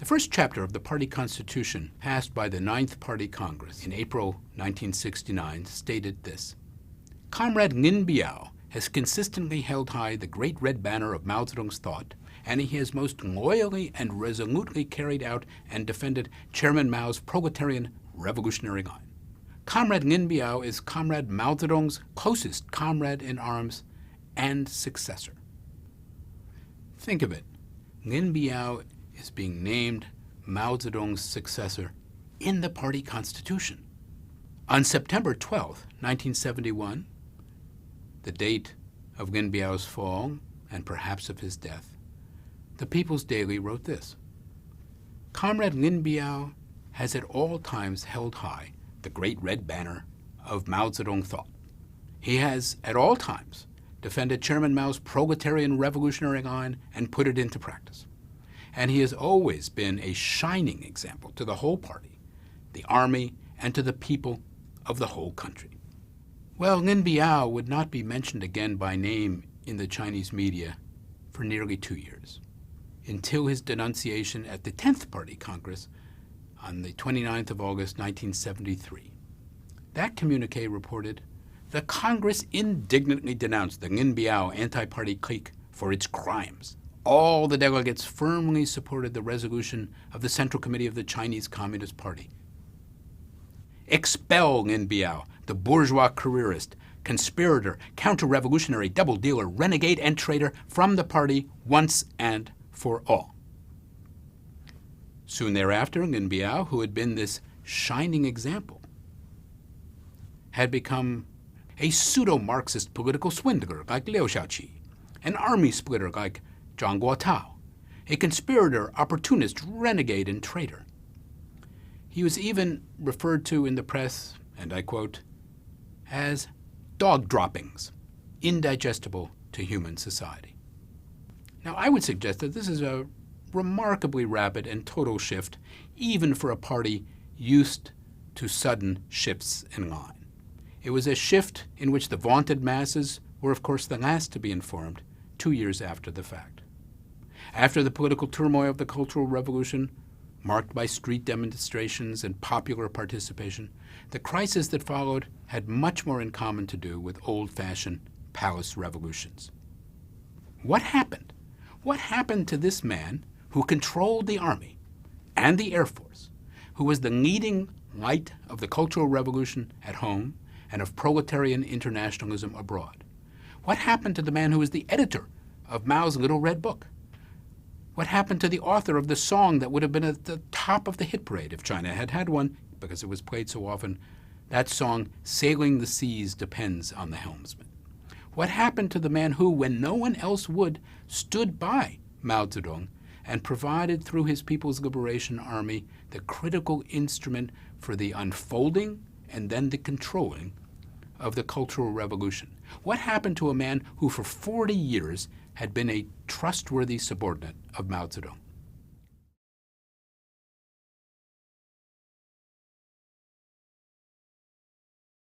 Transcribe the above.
The first chapter of the party constitution passed by the Ninth Party Congress in April 1969 stated this: Comrade Lin Biao has consistently held high the great red banner of Mao Zedong's thought, and he has most loyally and resolutely carried out and defended Chairman Mao's proletarian revolutionary line. Comrade Lin Biao is Comrade Mao Zedong's closest comrade in arms and successor. Think of it. Lin Biao is being named Mao Zedong's successor in the party constitution. On September 12, 1971, the date of Lin Biao's fall and perhaps of his death, the People's Daily wrote this: Comrade Lin Biao has at all times held high the great red banner of Mao Zedong thought. He has at all times defended Chairman Mao's proletarian revolutionary line and put it into practice. And he has always been a shining example to the whole party, the army, and to the people of the whole country. Well, Lin Biao would not be mentioned again by name in the Chinese media for nearly 2 years, until his denunciation at the 10th Party Congress on the 29th of August, 1973. That communique reported, the Congress indignantly denounced the Lin Biao anti-party clique for its crimes. All the delegates firmly supported the resolution of the Central Committee of the Chinese Communist Party. Expel Lin Biao, the bourgeois careerist, conspirator, counter-revolutionary, double-dealer, renegade, and traitor from the party once and for all. Soon thereafter, Lin Biao, who had been this shining example, had become a pseudo-Marxist political swindler like Liu Shaoqi, an army splitter like Zhang Guotao, a conspirator, opportunist, renegade, and traitor. He was even referred to in the press, and I quote, as dog droppings, indigestible to human society. Now, I would suggest that this is a remarkably rapid and total shift, even for a party used to sudden shifts in line. It was a shift in which the vaunted masses were, of course, the last to be informed 2 years after the fact. After the political turmoil of the Cultural Revolution, marked by street demonstrations and popular participation, the crisis that followed had much more in common to do with old-fashioned palace revolutions. What happened? What happened to this man who controlled the army and the Air Force, who was the leading light of the Cultural Revolution at home and of proletarian internationalism abroad? What happened to the man who was the editor of Mao's Little Red Book? What happened to the author of the song that would have been at the top of the hit parade if China had had one, because it was played so often? That song, Sailing the Seas Depends on the Helmsman. What happened to the man who, when no one else would, stood by Mao Zedong and provided through his People's Liberation Army the critical instrument for the unfolding and then the controlling of the Cultural Revolution? What happened to a man who for 40 years had been a trustworthy subordinate of Mao Zedong?